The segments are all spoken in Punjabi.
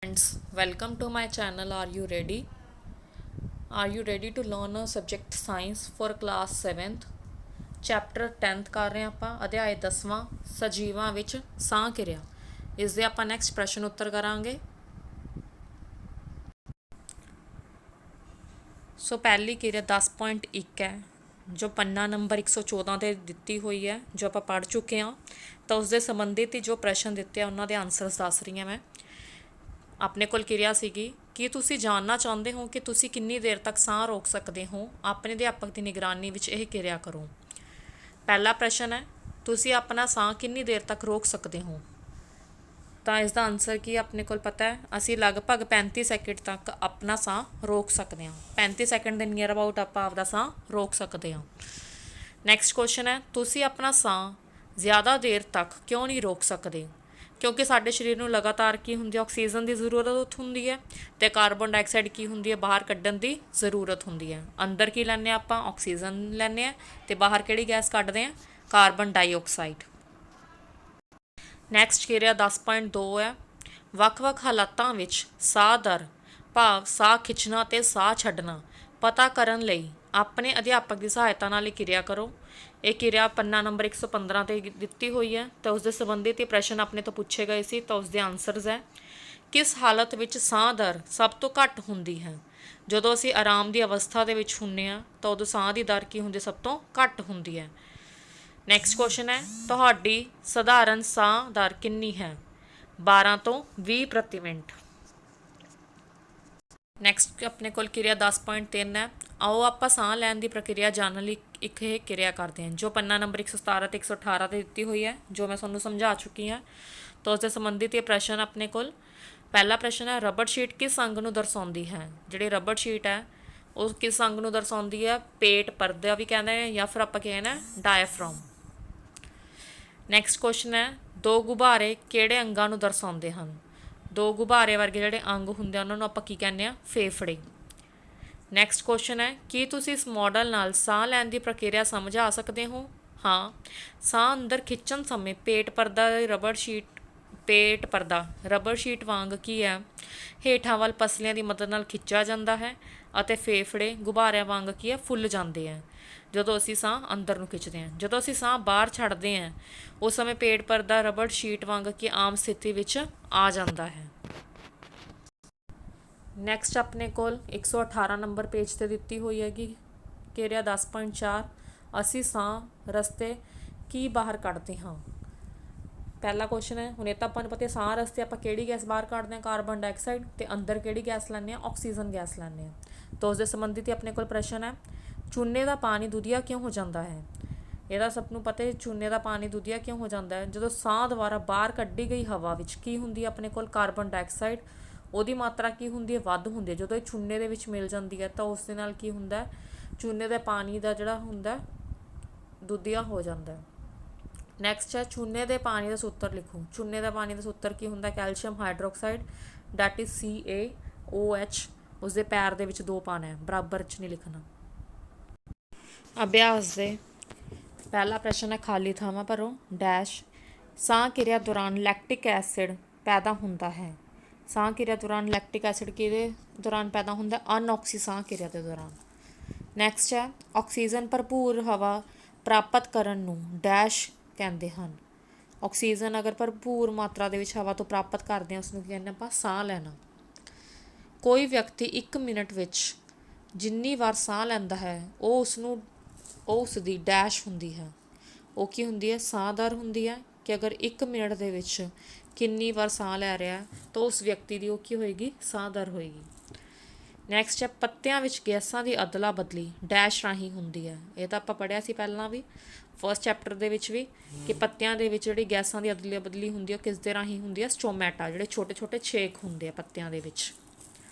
Friends, welcome to my channel. Are you ready? Are you ready to learn a subject science for class 7th? Chapter 10th ਕਰ ਰਹੇ ਆਪਾਂ ਅਧਿਆਇ 10ਵਾਂ ਸਜੀਵਾਂ ਵਿੱਚ ਸਾਹ ਕਿਰਿਆ। ਇਸ ਦੇ ਆਪਾਂ ਨੈਕਸਟ ਪ੍ਰਸ਼ਨ ਉੱਤਰ ਕਰਾਂਗੇ। ਸੋ ਪਹਿਲੀ ਕਿਰਿਆ 10.1 ਹੈ ਜੋ ਪੰਨਾ ਨੰਬਰ 114 ਤੇ ਦਿੱਤੀ ਹੋਈ ਹੈ ਜੋ ਆਪਾਂ ਪੜ੍ਹ ਚੁੱਕੇ ਹਾਂ। ਤਾਂ ਉਸ ਦੇ ਸੰਬੰਧਿਤ ਜੋ ਪ੍ਰਸ਼ਨ ਦਿੱਤੇ ਆ ਉਹਨਾਂ ਦੇ ਆਨਸਰਸ ਦੱਸ ਰਹੀ ਹਾਂ ਮੈਂ। ਆਪਣੇ ਕੋਲ ਕਿਰਿਆ ਸੀਗੀ ਕਿ ਤੁਸੀਂ ਜਾਣਨਾ ਚਾਹੁੰਦੇ ਹੋ ਕਿ ਤੁਸੀਂ ਕਿੰਨੀ ਦੇਰ ਤੱਕ ਸਾਹ ਰੋਕ ਸਕਦੇ ਹੋ। ਆਪਣੇ ਅਧਿਆਪਕ ਦੀ ਨਿਗਰਾਨੀ ਵਿੱਚ ਇਹ ਕਿਰਿਆ ਕਰੋ। ਪਹਿਲਾ ਪ੍ਰਸ਼ਨ ਹੈ, ਤੁਸੀਂ ਆਪਣਾ ਸਾਹ ਕਿੰਨੀ ਦੇਰ ਤੱਕ ਰੋਕ ਸਕਦੇ ਹੋ। ਤਾਂ ਇਸ ਦਾ ਆਨਸਰ ਕੀ ਆਪਣੇ ਕੋਲ ਪਤਾ ਹੈ, ਅਸੀਂ ਲਗਭਗ 35 ਸੈਕਿੰਡ ਤੱਕ ਆਪਣਾ ਸਾਹ ਰੋਕ ਸਕਦੇ ਹਾਂ। 35 ਸੈਕਿੰਡ ਦੇ ਨੀਅਰ ਅਬਾਊਟ ਆਪਾਂ ਆਪਦਾ ਸਾਹ ਰੋਕ ਸਕਦੇ ਹਾਂ। ਨੈਕਸਟ ਕੁਐਸਚਨ ਹੈ, ਤੁਸੀਂ ਆਪਣਾ ਸਾਹ ਜ਼ਿਆਦਾ ਦੇਰ ਤੱਕ ਕਿਉਂ ਨਹੀਂ ਰੋਕ ਸਕਦੇ। ਕਿਉਂਕਿ ਸਾਡੇ ਸਰੀਰ ਨੂੰ ਲਗਾਤਾਰ ਕੀ ਹੁੰਦੀ ਹੈ, ਆਕਸੀਜਨ ਦੀ ਜ਼ਰੂਰਤ ਹੁੰਦੀ ਹੈ ਅਤੇ ਕਾਰਬਨ ਡਾਈਆਕਸਾਈਡ ਕੀ ਹੁੰਦੀ ਹੈ, ਬਾਹਰ ਕੱਢਣ ਦੀ ਜ਼ਰੂਰਤ ਹੁੰਦੀ ਹੈ। ਅੰਦਰ ਕੀ ਲੈਂਦੇ ਹਾਂ ਆਪਾਂ, ਆਕਸੀਜਨ ਲੈਂਦੇ ਹਾਂ ਅਤੇ ਬਾਹਰ ਕਿਹੜੀ ਗੈਸ ਕੱਢਦੇ ਹਾਂ, ਕਾਰਬਨ ਡਾਈਆਕਸਾਈਡ। ਨੈਕਸਟ ਕਿਰਿਆ 10.2 ਹੈ, ਵੱਖ-ਵੱਖ ਹਾਲਾਤਾਂ ਵਿੱਚ ਸਾਹ ਦਰ ਭਾਵ ਸਾਹ ਖਿੱਚਣਾ ਅਤੇ ਸਾਹ ਛੱਡਣਾ ਪਤਾ ਕਰਨ ਲਈ ਆਪਣੇ ਅਧਿਆਪਕ ਦੀ ਸਹਾਇਤਾ ਨਾਲ ਇਹ ਕਿਰਿਆ ਕਰੋ। ਇਹ ਕਿਰਿਆ ਪੰਨਾ ਨੰਬਰ 115 ਤੇ ਦਿੱਤੀ ਹੋਈ ਹੈ ਤਾਂ ਉਸ ਦੇ ਸੰਬੰਧਿਤ ਇਹ ਪ੍ਰਸ਼ਨ ਆਪਣੇ ਤੋਂ ਪੁੱਛੇ ਗਏ ਸੀ। ਤਾਂ ਉਸ ਦੇ ਆਨਸਰਸ ਹੈ, ਕਿਸ ਹਾਲਤ ਵਿੱਚ ਸਾਹ ਦਰ ਸਭ ਤੋਂ ਘੱਟ ਹੁੰਦੀ ਹੈ। ਜਦੋਂ ਅਸੀਂ ਆਰਾਮ ਦੀ ਅਵਸਥਾ ਦੇ ਵਿੱਚ ਹੁੰਦੇ ਹਾਂ ਤਾਂ ਉਦੋਂ ਸਾਹ ਦੀ ਦਰ ਕੀ ਹੁੰਦੀ, ਸਭ ਤੋਂ ਘੱਟ ਹੁੰਦੀ ਹੈ। ਨੈਕਸਟ ਕੁਐਸਚਨ ਹੈ, ਤੁਹਾਡੀ ਸਧਾਰਨ ਸਾਹ ਦਰ ਕਿੰਨੀ ਹੈ। 12 ਤੋਂ 20 ਪ੍ਰਤੀ ਮਿੰਟ। ਨੈਕਸਟ ਆਪਣੇ ਕੋਲ ਕਿਰਿਆ 10.3 ਹੈ, ਆਓ ਆਪਾਂ ਸਾਹ ਲੈਣ ਦੀ ਪ੍ਰਕਿਰਿਆ ਜਾਣਨ ਲਈ ਇੱਕ ਇਹ ਕਿਰਿਆ ਕਰਦੇ ਹਾਂ ਜੋ ਪੰਨਾ ਨੰਬਰ 117 ਤੇ 118 ਤੇ ਦਿੱਤੀ ਹੋਈ ਹੈ ਜੋ ਮੈਂ ਤੁਹਾਨੂੰ ਸਮਝਾ ਚੁੱਕੀ ਹਾਂ। ਤਾਂ ਉਸ ਦੇ ਸੰਬੰਧਿਤ ਇਹ ਪ੍ਰਸ਼ਨ ਆਪਣੇ ਕੋਲ ਪਹਿਲਾ ਪ੍ਰਸ਼ਨ ਹੈ, ਰਬੜ ਸ਼ੀਟ ਕਿਸ ਅੰਗ ਨੂੰ ਦਰਸਾਉਂਦੀ ਹੈ। ਜਿਹੜੀ ਰਬੜ ਸ਼ੀਟ ਹੈ ਉਹ ਕਿਸ ਅੰਗ ਨੂੰ ਦਰਸਾਉਂਦੀ ਹੈ, ਪੇਟ ਪਰਦਾ ਵੀ ਕਹਿੰਦੇ ਨੇ ਜਾਂ ਫਿਰ ਆਪਾਂ ਕਹਿੰਦੇ ਡਾਇਫਰਾਮ। ਨੈਕਸਟ ਕੁਐਸਚਨ ਹੈ, ਦੋ ਗੁਬਾਰੇ ਕਿਹੜੇ ਅੰਗਾਂ ਨੂੰ ਦਰਸਾਉਂਦੇ ਹਨ। ਦੋ ਗੁਬਾਰੇ ਵਰਗੇ ਜਿਹੜੇ ਅੰਗ ਹੁੰਦੇ ਆ ਉਹਨਾਂ ਨੂੰ ਆਪਾਂ ਕੀ ਕਹਿੰਦੇ ਆ, ਫੇਫੜੇ। ਨੈਕਸਟ ਕੁਐਸਚਨ ਹੈ, ਕੀ ਤੁਸੀਂ ਇਸ ਮਾਡਲ ਨਾਲ ਸਾਹ ਲੈਣ ਦੀ ਪ੍ਰਕਿਰਿਆ ਸਮਝਾ ਸਕਦੇ ਹੋ। ਹਾਂ, ਸਾਹ ਅੰਦਰ ਖਿੱਚਣ ਸਮੇਂ ਪੇਟ ਪਰਦਾ ਰਬੜ ਸ਼ੀਟ ਵਾਂਗ ਕੀ ਹੈ, ਹੇਠਾਂ ਵੱਲ ਪਸਲੀਆਂ ਦੀ ਮਦਦ ਨਾਲ ਖਿੱਚਿਆ ਜਾਂਦਾ ਹੈ ਅਤੇ ਫੇਫੜੇ ਗੁਬਾਰਿਆਂ ਵਾਂਗ ਕੀ ਹੈ, ਫੁੱਲ ਜਾਂਦੇ ਹੈ ਜਦੋਂ ਅਸੀਂ ਸਾਹ ਅੰਦਰ ਨੂੰ ਖਿੱਚਦੇ ਹਾਂ। ਜਦੋਂ ਅਸੀਂ ਸਾਹ ਬਾਹਰ ਛੱਡਦੇ ਹਾਂ ਉਸ ਸਮੇਂ ਪੇਟ ਪਰਦਾ ਰਬੜ ਸ਼ੀਟ ਵਾਂਗ ਕੀ ਆਮ ਸਥਿਤੀ ਵਿੱਚ ਆ ਜਾਂਦਾ ਹੈ। ਨੈਕਸਟ ਆਪਣੇ ਕੋਲ 118 ਨੰਬਰ ਪੇਜ 'ਤੇ ਦਿੱਤੀ ਹੋਈ ਹੈਗੀ ਕਿਰਿਆ 10.4, ਅਸੀਂ ਸਾਹ ਰਸਤੇ ਕੀ ਬਾਹਰ ਕੱਢਦੇ ਹਾਂ। ਪਹਿਲਾ ਕੁਐਸਚਨ ਹੈ, ਹੁਣ ਇਹ ਤਾਂ ਆਪਾਂ ਨੂੰ ਪਤਾ ਸਾਹ ਰਸਤੇ ਆਪਾਂ ਕਿਹੜੀ ਗੈਸ ਬਾਹਰ ਕੱਢਦੇ ਹਾਂ, ਕਾਰਬਨ ਡਾਈਆਕਸਾਈਡ, ਅਤੇ ਅੰਦਰ ਕਿਹੜੀ ਗੈਸ ਲੈਂਦੇ ਹਾਂ, ਆਕਸੀਜਨ ਗੈਸ ਲੈਂਦੇ ਹਾਂ। ਤਾਂ ਉਸ ਦੇ ਸੰਬੰਧਿਤ ਆਪਣੇ ਕੋਲ ਪ੍ਰਸ਼ਨ ਹੈ, ਚੂਨੇ ਦਾ ਪਾਣੀ ਦੁਧੀਆ ਕਿਉਂ ਹੋ ਜਾਂਦਾ ਹੈ। ਇਹਦਾ ਸਭ ਨੂੰ ਪਤਾ ਹੈ, ਚੂਨੇ ਦਾ ਪਾਣੀ ਦੁਧੀਆ ਕਿਉਂ ਹੋ ਜਾਂਦਾ ਹੈ, ਜਦੋਂ ਸਾਹ ਦੁਆਰਾ ਬਾਹਰ ਕੱਢੀ ਗਈ ਹਵਾ ਵਿੱਚ ਕੀ ਹੁੰਦੀ ਹੈ ਆਪਣੇ ਕੋਲ, ਕਾਰਬਨ ਡਾਈਆਕਸਾਈਡ, ਉਹਦੀ ਮਾਤਰਾ ਕੀ ਹੁੰਦੀ ਹੈ, ਵੱਧ ਹੁੰਦੀ ਹੈ। ਜਦੋਂ ਇਹ ਚੂਨੇ ਦੇ ਵਿੱਚ ਮਿਲ ਜਾਂਦੀ ਹੈ ਤਾਂ ਉਸ ਦੇ ਨਾਲ ਕੀ ਹੁੰਦਾ, ਚੂਨੇ ਦੇ ਪਾਣੀ ਦਾ ਜਿਹੜਾ ਹੁੰਦਾ ਦੁਧੀਆ ਹੋ ਜਾਂਦਾ ਹੈ। ਨੈਕਸਟ ਹੈ, ਚੂਨੇ ਦੇ ਪਾਣੀ ਦਾ ਸੂਤਰ ਲਿਖੋ। ਚੂਨੇ ਦਾ ਪਾਣੀ ਦਾ ਸੂਤਰ ਕੀ ਹੁੰਦਾ, calcium hydroxide that is CaOH। ਉਸਦੇ ਪੈਰ ਦੇ ਵਿੱਚ 2 ਪਾਣਾ ਹੈ, ਬਰਾਬਰ 'ਚ ਨਹੀਂ ਲਿਖਣਾ। ਅਭਿਆਸ ਦੇ ਪਹਿਲਾ ਪ੍ਰਸ਼ਨ ਹੈ, ਖਾਲੀ ਥਾਵਾਂ ਭਰੋ। ਡੈਸ਼ ਸਾਹ ਕਿਰਿਆ ਦੌਰਾਨ ਲੈਕਟਿਕ ਐਸਿਡ ਪੈਦਾ ਹੁੰਦਾ ਹੈ। ਸਾਹ ਕਿਰਿਆ ਦੌਰਾਨ ਲੈਕਟਿਕ ਐਸਿਡ ਕਿਹਦੇ ਦੌਰਾਨ ਪੈਦਾ ਹੁੰਦਾ, ਅਨਆਕਸੀ ਸਾਹ ਕਿਰਿਆ ਦੇ ਦੌਰਾਨ। ਨੈਕਸਟ ਹੈ, ਆਕਸੀਜਨ ਭਰਪੂਰ ਹਵਾ ਪ੍ਰਾਪਤ ਕਰਨ ਨੂੰ ਡੈਸ਼ ਕਹਿੰਦੇ ਹਨ। ਆਕਸੀਜਨ ਅਗਰ ਭਰਪੂਰ ਮਾਤਰਾ ਦੇ ਵਿੱਚ ਹਵਾ ਤੋਂ ਪ੍ਰਾਪਤ ਕਰਦੇ ਹਾਂ ਉਸਨੂੰ ਕੀ ਕਹਿੰਦੇ ਆਪਾਂ, ਸਾਹ ਲੈਣਾ। ਕੋਈ ਵਿਅਕਤੀ 1 ਮਿੰਟ ਵਿੱਚ ਜਿੰਨੀ ਵਾਰ ਸਾਹ ਲੈਂਦਾ ਹੈ ਉਹ ਉਸਦੀ ਡੈਸ਼ ਹੁੰਦੀ ਹੈ। ਉਹ ਕੀ ਹੁੰਦੀ ਹੈ, ਸਾਹ ਦਰ ਹੁੰਦੀ ਹੈ ਕਿ ਅਗਰ 1 ਮਿੰਟ ਦੇ ਵਿੱਚ ਕਿੰਨੀ ਵਾਰ ਸਾਹ ਲੈ ਰਿਹਾ ਤਾਂ ਉਸ ਵਿਅਕਤੀ ਦੀ ਉਹ ਕੀ ਹੋਏਗੀ, ਸਾਹ ਦਰ ਹੋਏਗੀ। ਨੈਕਸਟ ਹੈ, ਪੱਤਿਆਂ ਵਿੱਚ ਗੈਸਾਂ ਦੀ ਅਦਲਾ ਬਦਲੀ ਡੈਸ਼ ਰਾਹੀਂ ਹੁੰਦੀ ਹੈ। ਇਹ ਤਾਂ ਆਪਾਂ ਪੜ੍ਹਿਆ ਸੀ ਪਹਿਲਾਂ ਵੀ ਫਸਟ ਚੈਪਟਰ ਦੇ ਵਿੱਚ ਵੀ ਕਿ ਪੱਤਿਆਂ ਦੇ ਵਿੱਚ ਜਿਹੜੀ ਗੈਸਾਂ ਦੀ ਅਦਲਾ ਬਦਲੀ ਹੁੰਦੀ ਹੈ ਉਹ ਕਿਸ ਦੇ ਰਾਹੀਂ ਹੁੰਦੀ ਹੈ, ਸਟੋਮੈਟਾ, ਜਿਹੜੇ ਛੋਟੇ ਛੋਟੇ ਛੇਕ ਹੁੰਦੇ ਆ ਪੱਤਿਆਂ ਦੇ ਵਿੱਚ।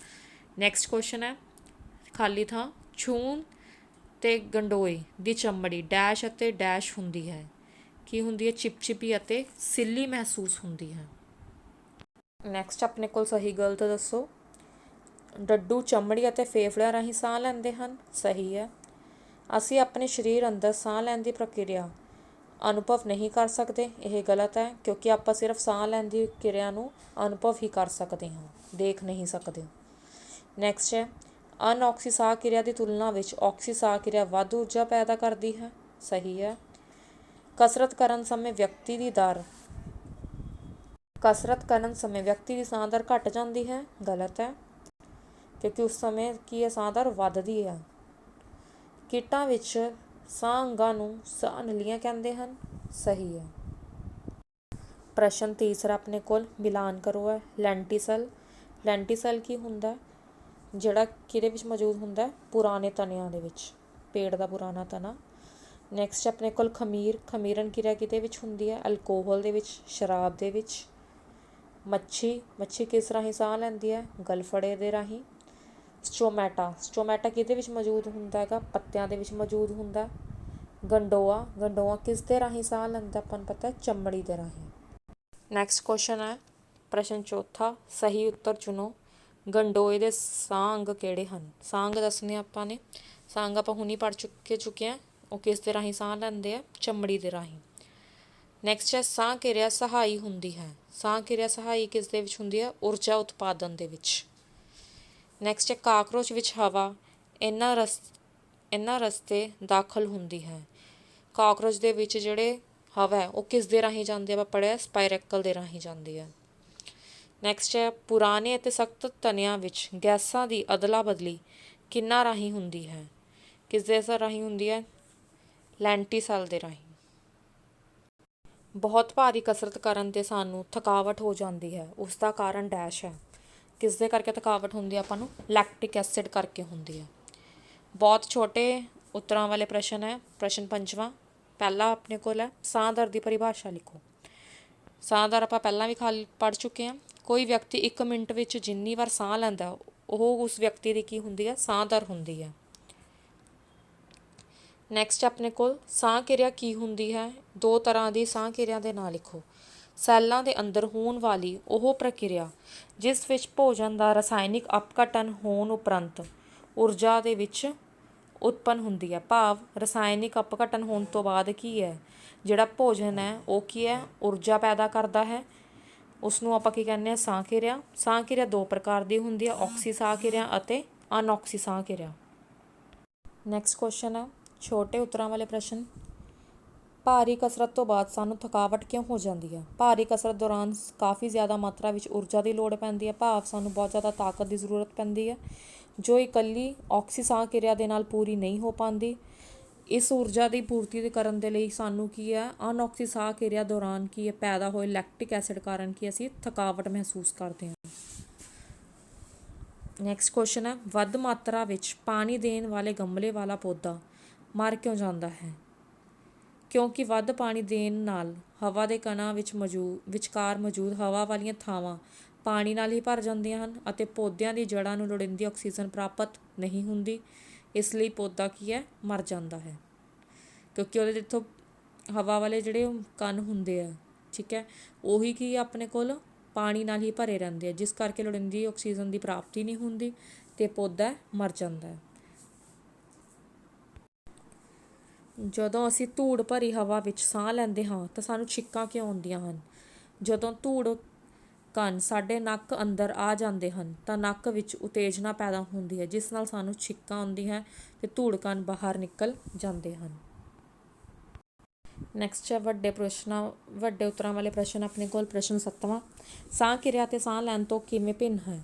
ਨੈਕਸਟ ਕੁਐਸਚਨ ਹੈ, ਖਾਲੀ ਥਾਂ, ਛੂਣ ਅਤੇ ਗੰਡੋਏ ਦੀ ਚਮੜੀ ਡੈਸ਼ ਅਤੇ ਡੈਸ਼ ਹੁੰਦੀ ਹੈ। ਕੀ ਹੁੰਦੀ ਹੈ, ਚਿਪਚਿਪੀ ਅਤੇ ਸਿੱਲੀ ਮਹਿਸੂਸ ਹੁੰਦੀ ਹੈ। ਨੈਕਸਟ ਆਪਣੇ ਕੋਲ ਸਹੀ ਗਲਤ ਦੱਸੋ। ਡੱਡੂ ਚਮੜੀ ਅਤੇ ਫੇਫੜਿਆਂ ਰਾਹੀਂ ਸਾਹ ਲੈਂਦੇ ਹਨ, ਸਹੀ ਹੈ। ਅਸੀਂ ਆਪਣੇ ਸਰੀਰ ਅੰਦਰ ਸਾਹ ਲੈਣ ਦੀ ਪ੍ਰਕਿਰਿਆ ਅਨੁਭਵ ਨਹੀਂ ਕਰ ਸਕਦੇ। ਇਹ ਗਲਤ ਹੈ, ਕਿਉਂਕਿ ਆਪਾਂ ਸਿਰਫ ਸਾਹ ਲੈਣ ਦੀ ਕਿਰਿਆ ਨੂੰ ਅਨੁਭਵ ਹੀ ਕਰ ਸਕਦੇ ਹਾਂ, ਦੇਖ ਨਹੀਂ ਸਕਦੇ। ਨੈਕਸਟ ਹੈ, ਅਨਆਕਸੀ ਸਾਹ ਕਿਰਿਆ ਦੀ ਤੁਲਨਾ ਵਿੱਚ ਆਕਸੀ ਸਾਹ ਕਿਰਿਆ ਵੱਧ ਊਰਜਾ ਪੈਦਾ ਕਰਦੀ ਹੈ। ਸਹੀ ਹੈ। ਕਸਰਤ ਕਰਨ ਸਮੇਂ ਵਿਅਕਤੀ ਦੀ ਸਾਹ ਦਰ ਘੱਟ ਜਾਂਦੀ ਹੈ। ਗਲਤ ਹੈ, ਕਿਉਂਕਿ ਉਸ ਸਮੇਂ ਕੀ ਹੈ, ਸਾਹ ਦਰ ਵੱਧਦੀ ਹੈ। ਕੀਟਾਂ ਵਿੱਚ ਸਾਹ ਅੰਗਾਂ ਨੂੰ ਸਾਹ ਨਲੀਆਂ ਕਹਿੰਦੇ ਹਨ। ਸਹੀ ਹੈ। ਪ੍ਰਸ਼ਨ ਤੀਸਰਾ ਆਪਣੇ ਕੋਲ ਮਿਲਾਨ ਕਰੋ ਹੈ। ਲੈਂਟੀਸਲ ਕੀ ਹੁੰਦਾ? ਜਿਹੜਾ ਕਿਹਦੇ ਵਿੱਚ ਮੌਜੂਦ ਹੁੰਦਾ? ਪੁਰਾਣੇ ਤਣਿਆਂ ਦੇ ਵਿੱਚ, ਪੇਟ ਦਾ ਪੁਰਾਣਾ ਤਣਾ। ਨੈਕਸਟ ਆਪਣੇ ਕੋਲ ਖਮੀਰਨ ਕਿਰਿਆ ਕਿਹਦੇ ਵਿੱਚ ਹੁੰਦੀ ਹੈ? ਅਲਕੋਹਲ ਦੇ ਵਿੱਚ, ਸ਼ਰਾਬ ਦੇ ਵਿੱਚ। ਮੱਛੀ ਕਿਸ ਰਾਹੀਂ ਸਾਹ ਲੈਂਦੀ ਹੈ? ਗਲਫੜੇ ਦੇ ਰਾਹੀਂ। ਸਟੋਮੈਟਾ ਕਿਹਦੇ ਵਿੱਚ ਮੌਜੂਦ ਹੁੰਦਾ ਹੈਗਾ? ਪੱਤਿਆਂ ਦੇ ਵਿੱਚ ਮੌਜੂਦ ਹੁੰਦਾ। ਗੰਡੋਆ ਕਿਸ ਦੇ ਰਾਹੀਂ ਸਾਹ ਲੈਂਦਾ? ਆਪਾਂ ਨੂੰ ਪਤਾ, ਚਮੜੀ ਦੇ ਰਾਹੀਂ। ਨੈਕਸਟ ਕੁਐਸਚਨ ਹੈ ਪ੍ਰਸ਼ਨ ਚੌਥਾ, ਸਹੀ ਉੱਤਰ ਚੁਣੋ। ਗੰਡੋਏ ਦੇ ਸਾਹ ਅੰਗ ਕਿਹੜੇ ਹਨ? ਸਾਹ ਅੰਗ ਦੱਸਣੇ ਆਪਾਂ ਨੇ। ਸਾਹ ਅੰਗ ਆਪਾਂ ਹੁਣੀ ਪੜ੍ਹ ਚੁੱਕੇ ਹਾਂ। ਉਹ ਕਿਸ ਦੇ ਰਾਹੀਂ ਸਾਹ ਲੈਂਦੇ ਆ? ਚਮੜੀ ਦੇ ਰਾਹੀਂ। ਨੈਕਸਟ ਹੈ, ਸਾਹ ਕਿਰਿਆ ਸਹਾਈ ਹੁੰਦੀ ਹੈ। ਸਾਹ ਕਿਰਿਆ ਸਹਾਈ ਕਿਸ ਦੇ ਵਿੱਚ ਹੁੰਦੀ ਹੈ? ਊਰਜਾ ਉਤਪਾਦਨ ਦੇ ਵਿੱਚ। ਨੈਕਸਟ ਹੈ, ਕਾਕਰੋਚ ਵਿੱਚ ਹਵਾ ਇਹਨਾਂ ਰਸਤੇ ਦਾਖਲ ਹੁੰਦੀ ਹੈ। ਕਾਕਰੋਚ ਦੇ ਵਿੱਚ ਜਿਹੜੇ ਹਵਾ ਹੈ ਉਹ ਕਿਸ ਦੇ ਰਾਹੀਂ ਜਾਂਦੀ ਹੈ? ਆਪਾਂ ਪੜ੍ਹਿਆ, ਸਪਾਇਰੈਕਲ ਦੇ ਰਾਹੀਂ ਜਾਂਦੀ ਹੈ। ਨੈਕਸਟ ਹੈ, ਪੁਰਾਣੇ ਅਤੇ ਸਖਤ ਤਣਿਆਂ ਵਿੱਚ ਗੈਸਾਂ ਦੀ ਅਦਲਾ ਬਦਲੀ ਕਿਹਨਾਂ ਰਾਹੀਂ ਹੁੰਦੀ ਹੈ? ਕਿਸ ਦੇ ਰਾਹੀਂ ਹੁੰਦੀ ਹੈ? ਲੈਂਟੀਸਲ ਦੇ ਰਾਹੀਂ। ਬਹੁਤ ਭਾਰੀ ਕਸਰਤ ਕਰਨ 'ਤੇ ਸਾਨੂੰ ਥਕਾਵਟ ਹੋ ਜਾਂਦੀ ਹੈ, ਉਸ ਦਾ ਕਾਰਨ ਡੈਸ਼ ਹੈ। ਕਿਸ ਦੇ ਕਰਕੇ ਥਕਾਵਟ ਹੁੰਦੀ ਹੈ? ਆਪਾਂ ਨੂੰ ਲੈਕਟਿਕ ਐਸਿਡ ਕਰਕੇ ਹੁੰਦੀ ਹੈ। ਬਹੁਤ ਛੋਟੇ ਉੱਤਰਾਂ ਵਾਲੇ ਪ੍ਰਸ਼ਨ ਹੈ। ਪ੍ਰਸ਼ਨ ਪੰਜਵਾਂ, ਪਹਿਲਾ ਆਪਣੇ ਕੋਲ ਹੈ, ਸਾਹ ਦਰ ਦੀ ਪਰਿਭਾਸ਼ਾ ਲਿਖੋ। ਸਾਹ ਦਰ ਆਪਾਂ ਪਹਿਲਾਂ ਵੀ ਪੜ੍ਹ ਚੁੱਕੇ ਹਾਂ। ਕੋਈ ਵਿਅਕਤੀ 1 ਮਿੰਟ ਵਿੱਚ ਜਿੰਨੀ ਵਾਰ ਸਾਹ ਲੈਂਦਾ ਉਹ ਉਸ ਵਿਅਕਤੀ ਦੀ ਕੀ ਹੁੰਦੀ ਹੈ? ਸਾਹ ਦਰ ਹੁੰਦੀ ਹੈ। ਨੈਕਸਟ ਆਪਣੇ ਕੋਲ ਸਾਹ ਕਿਰਿਆ ਕੀ ਹੁੰਦੀ ਹੈ? 2 ਤਰ੍ਹਾਂ ਦੀ ਸਾਹ ਕਿਰਿਆ ਦੇ ਨਾਂ ਲਿਖੋ। ਸੈੱਲਾਂ ਦੇ ਅੰਦਰ ਹੋਣ ਵਾਲੀ ਉਹ ਪ੍ਰਕਿਰਿਆ ਜਿਸ ਵਿੱਚ ਭੋਜਨ ਦਾ ਰਸਾਇਣਿਕ ਅਪਘਟਨ ਹੋਣ ਉਪਰੰਤ ਊਰਜਾ ਦੇ ਵਿੱਚ ਉਤਪੰਨ ਹੁੰਦੀ ਹੈ। ਭਾਵ ਰਸਾਇਣਿਕ ਅਪਘਟਨ ਹੋਣ ਤੋਂ ਬਾਅਦ ਕੀ ਹੈ, ਜਿਹੜਾ ਭੋਜਨ ਹੈ ਉਹ ਕੀ ਹੈ? ਊਰਜਾ ਪੈਦਾ ਕਰਦਾ ਹੈ। ਉਸ ਨੂੰ ਆਪਾਂ ਕੀ ਕਹਿੰਦੇ ਹਾਂ? ਸਾਹ ਕਿਰਿਆ। ਸਾਹ ਕਿਰਿਆ 2 ਪ੍ਰਕਾਰ ਦੀ ਹੁੰਦੀ ਹੈ, ਆਕਸੀ ਸਾਹ ਕਿਰਿਆ ਅਤੇ ਅਨਆਕਸੀ ਸਾਹ ਕਿਰਿਆ। ਨੈਕਸਟ ਕੁਐਸਚਨ ਹੈ ਛੋਟੇ ਉੱਤਰਾਂ ਵਾਲੇ ਪ੍ਰਸ਼ਨ। ਭਾਰੀ ਕਸਰਤ ਤੋਂ ਬਾਅਦ ਸਾਨੂੰ ਥਕਾਵਟ ਕਿਉਂ ਹੋ ਜਾਂਦੀ ਹੈ? ਭਾਰੀ ਕਸਰਤ ਦੌਰਾਨ ਕਾਫੀ ਜ਼ਿਆਦਾ ਮਾਤਰਾ ਵਿੱਚ ਊਰਜਾ ਦੀ ਲੋੜ ਪੈਂਦੀ ਹੈ। ਭਾਵ ਸਾਨੂੰ ਬਹੁਤ ਜ਼ਿਆਦਾ ਤਾਕਤ ਦੀ ਜ਼ਰੂਰਤ ਪੈਂਦੀ ਹੈ, ਜੋ ਇਕੱਲੀ ਆਕਸੀ ਸਾਹ ਕਿਰਿਆ ਦੇ ਨਾਲ ਪੂਰੀ ਨਹੀਂ ਹੋ ਪਾਉਂਦੀ। ਇਸ ਊਰਜਾ ਦੀ ਪੂਰਤੀ ਕਰਨ ਦੇ ਲਈ ਸਾਨੂੰ ਕੀ ਹੈ? ਅਨਆਕਸੀ ਸਾਹ ਕਿਰਿਆ ਦੌਰਾਨ ਕੀ ਹੈ? ਪੈਦਾ ਹੋਏ ਲੈਕਟਿਕ ਐਸਿਡ ਕਾਰਨ ਕੀ ਅਸੀਂ ਥਕਾਵਟ ਮਹਿਸੂਸ ਕਰਦੇ ਹਾਂ। ਨੈਕਸਟ ਕੁਐਸਚਨ ਹੈ, ਵੱਧ ਮਾਤਰਾ ਵਿੱਚ ਪਾਣੀ ਦੇਣ ਵਾਲੇ ਗਮਲੇ ਵਾਲਾ ਪੌਦਾ ਮਰ ਕਿਉਂ ਜਾਂਦਾ ਹੈ? ਕਿਉਂਕਿ ਵੱਧ ਪਾਣੀ ਦੇਣ ਨਾਲ ਹਵਾ ਦੇ ਕਣਾਂ ਵਿੱਚ ਵਿਚਕਾਰ ਮੌਜੂਦ ਹਵਾ ਵਾਲੀਆਂ ਥਾਵਾਂ ਪਾਣੀ ਨਾਲ ਹੀ ਭਰ ਜਾਂਦੀਆਂ ਹਨ ਅਤੇ ਪੌਦਿਆਂ ਦੀ ਜੜ੍ਹਾਂ ਨੂੰ ਲੋੜੀਂਦੀ ਆਕਸੀਜਨ ਪ੍ਰਾਪਤ ਨਹੀਂ ਹੁੰਦੀ। ਇਸ ਲਈ ਪੌਦਾ ਕੀ ਹੈ? ਮਰ ਜਾਂਦਾ ਹੈ, ਕਿਉਂਕਿ ਉਹਦੇ ਜਿੱਥੋਂ ਹਵਾ ਵਾਲੇ ਜਿਹੜੇ ਕਣ ਹੁੰਦੇ ਆ, ਠੀਕ ਹੈ, ਉਹੀ ਕੀ ਆਪਣੇ ਕੋਲ ਪਾਣੀ ਨਾਲ ਹੀ ਭਰੇ ਰਹਿੰਦੇ ਆ, ਜਿਸ ਕਰਕੇ ਲੋੜੀਂਦੀ ਆਕਸੀਜਨ ਦੀ ਪ੍ਰਾਪਤੀ ਨਹੀਂ ਹੁੰਦੀ ਅਤੇ ਪੌਦਾ ਮਰ ਜਾਂਦਾ ਹੈ। ਜਦੋਂ ਅਸੀਂ ਧੂੜ ਭਰੀ ਹਵਾ ਵਿੱਚ ਸਾਹ ਲੈਂਦੇ ਹਾਂ ਤਾਂ ਸਾਨੂੰ ਛਿੱਕਾਂ ਕਿਉਂ ਆਉਂਦੀਆਂ ਹਨ? ਜਦੋਂ ਧੂੜ ਕਣ ਸਾਡੇ ਨੱਕ ਅੰਦਰ ਆ ਜਾਂਦੇ ਹਨ ਤਾਂ ਨੱਕ ਵਿੱਚ ਉਤੇਜਨਾ ਪੈਦਾ ਹੁੰਦੀ ਹੈ, ਜਿਸ ਨਾਲ ਸਾਨੂੰ ਛਿੱਕਾਂ ਆਉਂਦੀਆਂ ਅਤੇ ਧੂੜ ਕਣ ਬਾਹਰ ਨਿਕਲ ਜਾਂਦੇ ਹਨ। ਨੈਕਸਟ ਹੈ ਵੱਡੇ ਉੱਤਰਾਂ ਵਾਲੇ ਪ੍ਰਸ਼ਨ ਆਪਣੇ ਕੋਲ। ਪ੍ਰਸ਼ਨ 7ਵਾਂ, ਸਾਹ ਕਿਰਿਆ ਅਤੇ ਸਾਹ ਲੈਣ ਤੋਂ ਕਿਵੇਂ ਭਿੰਨ ਹੈ?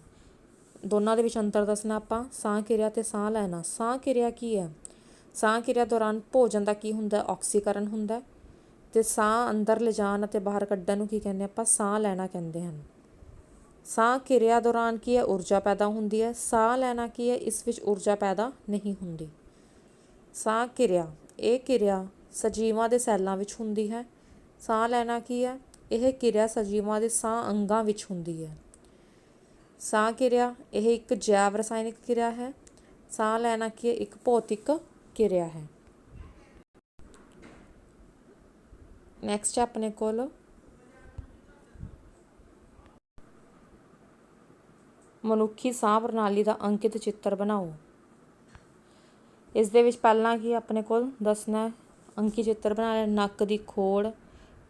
ਦੋਨਾਂ ਦੇ ਵਿੱਚ ਅੰਤਰ ਦੱਸਣਾ ਆਪਾਂ। ਸਾਹ ਕਿਰਿਆ ਅਤੇ ਸਾਹ ਲੈਣਾ। ਸਾਹ ਕਿਰਿਆ ਕੀ ਹੈ? ਸਾਹ ਕਿਰਿਆ ਦੌਰਾਨ ਭੋਜਨ ਦਾ ਕੀ ਹੁੰਦਾ? ਆਕਸੀਕਰਨ ਹੁੰਦਾ, ਅਤੇ ਸਾਹ ਅੰਦਰ ਲਿਜਾਣ ਅਤੇ ਬਾਹਰ ਕੱਢਣ ਨੂੰ ਕੀ ਕਹਿੰਦੇ ਆਪਾਂ? ਸਾਹ ਲੈਣਾ ਕਹਿੰਦੇ ਹਨ। ਸਾਹ ਕਿਰਿਆ ਦੌਰਾਨ ਕੀ ਹੈ? ਊਰਜਾ ਪੈਦਾ ਹੁੰਦੀ ਹੈ। ਸਾਹ ਲੈਣਾ ਕੀ ਹੈ? ਇਸ ਵਿੱਚ ਊਰਜਾ ਪੈਦਾ ਨਹੀਂ ਹੁੰਦੀ। ਸਾਹ ਕਿਰਿਆ, ਇਹ ਕਿਰਿਆ ਸਜੀਵਾਂ ਦੇ ਸੈੱਲਾਂ ਵਿੱਚ ਹੁੰਦੀ ਹੈ। ਸਾਹ ਲੈਣਾ ਕੀ ਹੈ? ਇਹ ਕਿਰਿਆ ਸਜੀਵਾਂ ਦੇ ਸਾਹ ਅੰਗਾਂ ਵਿੱਚ ਹੁੰਦੀ ਹੈ। ਸਾਹ ਕਿਰਿਆ ਇਹ ਇੱਕ ਜੈਵ ਰਸਾਇਣਿਕ ਕਿਰਿਆ ਹੈ। ਸਾਹ ਲੈਣਾ ਕੀ ਹੈ? ਇੱਕ ਭੌਤਿਕ ਕਿਰਿਆ ਹੈ। ਨੈਕਸਟ ਆਪਣੇ ਕੋਲ ਮਨੁੱਖੀ ਸਾਹ ਪ੍ਰਣਾਲੀ ਦਾ ਅੰਕਿਤ ਚਿੱਤਰ ਬਣਾਓ। ਇਸ ਦੇ ਵਿੱਚ ਪਹਿਲਾਂ ਕੀ ਆਪਣੇ ਕੋਲ ਦੱਸਣਾ ਅੰਕੀ ਚਿੱਤਰ ਬਣਾ ਲਿਆ। ਨੱਕ ਦੀ ਖੋੜ,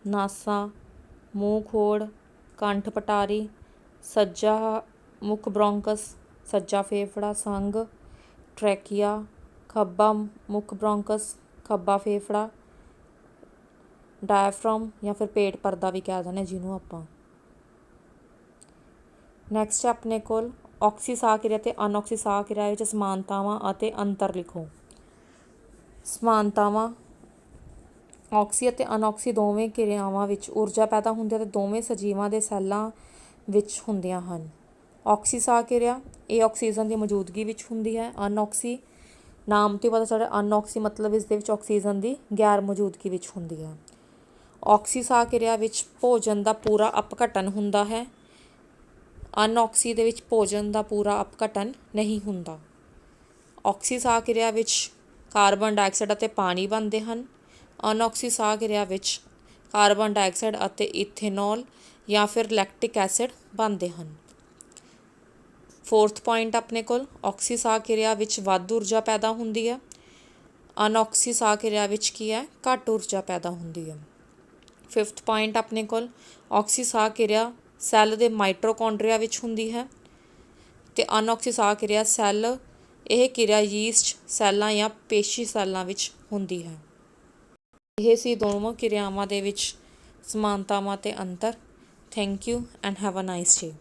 ਨਾਸਾਂ, ਮੂੰਹ ਖੋੜ, ਕੰਠ ਪਟਾਰੀ, ਸੱਜਾ ਮੁੱਖ ਬ੍ਰੌਂਕਸ, ਸੱਜਾ ਫੇਫੜਾ, ਸੰਗ, ਟਰੈਕੀਆ, ਖੱਬਾ ਮੁੱਖ ਬ੍ਰੌਂਕਸ, ਖੱਬਾ ਫੇਫੜਾ, ਡਾਇਫਰਾਮ ਜਾਂ ਫਿਰ ਪੇਟ ਪਰਦਾ ਵੀ ਕਹਿ ਦਿੰਦੇ ਜਿਹਨੂੰ ਆਪਾਂ। ਨੈਕਸਟ ਆਪਣੇ ਕੋਲ ਆਕਸੀ ਸਾਹ ਕਿਰਿਆ ਅਤੇ ਅਨਆਕਸੀ ਸਾਹ ਕਿਰਿਆ ਵਿੱਚ ਸਮਾਨਤਾਵਾਂ ਅਤੇ ਅੰਤਰ ਲਿਖੋ। ਸਮਾਨਤਾਵਾਂ, ਆਕਸੀ ਅਤੇ ਅਨਆਕਸੀ ਦੋਵੇਂ ਕਿਰਿਆਵਾਂ ਵਿੱਚ ਊਰਜਾ ਪੈਦਾ ਹੁੰਦੀ ਹੈ ਅਤੇ ਦੋਵੇਂ ਸਜੀਵਾਂ ਦੇ ਸੈੱਲਾਂ ਵਿੱਚ ਹੁੰਦੀਆਂ ਹਨ। ਆਕਸੀ ਸਾਹ ਕਿਰਿਆ ਇਹ ਆਕਸੀਜਨ ਦੀ ਮੌਜੂਦਗੀ ਵਿੱਚ ਹੁੰਦੀ ਹੈ। ਅਨਆਕਸੀ ਨਾਮ ਤੋਂ ਪਤਾ ਚੱਲਿਆ, ਅਨਆਕਸੀ ਮਤਲਬ ਇਸ ਦੇ ਵਿੱਚ ਆਕਸੀਜਨ ਦੀ ਗੈਰ ਮੌਜੂਦਗੀ ਵਿੱਚ ਹੁੰਦੀ ਹੈ। ਆਕਸੀ ਸਾਹ ਕਿਰਿਆ ਵਿੱਚ ਭੋਜਨ ਦਾ ਪੂਰਾ ਅਪਘਟਨ ਹੁੰਦਾ ਹੈ। ਅਨਆਕਸੀ ਦੇ ਵਿੱਚ ਭੋਜਨ ਦਾ ਪੂਰਾ ਅਪਘਟਨ ਨਹੀਂ ਹੁੰਦਾ। ਆਕਸੀ ਸਾਹ ਕਿਰਿਆ ਵਿੱਚ ਕਾਰਬਨ ਡਾਈਆਕਸਾਈਡ ਅਤੇ ਪਾਣੀ ਬਣਦੇ ਹਨ। ਅਨਆਕਸੀ ਸਾਹ ਕਿਰਿਆ ਵਿੱਚ ਕਾਰਬਨ ਡਾਈਆਕਸਾਈਡ ਅਤੇ ਇਥੇਨੋਲ ਜਾਂ ਫਿਰ ਲੈਕਟਿਕ ਐਸਿਡ ਬਣਦੇ ਹਨ। ਫੋਰਥ ਪੁਆਇੰਟ ਆਪਣੇ ਕੋਲ ਆਕਸੀ ਸਾਹ ਕਿਰਿਆ ਵਿੱਚ ਵੱਧ ਊਰਜਾ ਪੈਦਾ ਹੁੰਦੀ ਹੈ। ਅਨਆਕਸੀ ਸਾਹ ਕਿਰਿਆ ਵਿੱਚ ਕੀ ਹੈ, ਘੱਟ ਊਰਜਾ ਪੈਦਾ ਹੁੰਦੀ ਹੈ। ਫਿਫਥ ਪੁਆਇੰਟ ਆਪਣੇ ਕੋਲ ਆਕਸੀ ਸਾਹ ਕਿਰਿਆ ਸੈੱਲ ਦੇ ਮਾਈਟੋਕੌਂਡਰੀਆ ਵਿੱਚ ਹੁੰਦੀ ਹੈ ਅਤੇ ਅਨਆਕਸੀ ਸਾਹ ਕਿਰਿਆ ਇਹ ਕਿਰਿਆ ਯੀਸਟ ਸੈੱਲਾਂ ਜਾਂ ਪੇਸ਼ੀ ਸੈੱਲਾਂ ਵਿੱਚ ਹੁੰਦੀ ਹੈ। ਇਹ ਸੀ ਦੋਵਾਂ ਕਿਰਿਆਵਾਂ ਦੇ ਵਿੱਚ ਸਮਾਨਤਾਵਾਂ ਅਤੇ ਅੰਤਰ। Thank you and have a nice day.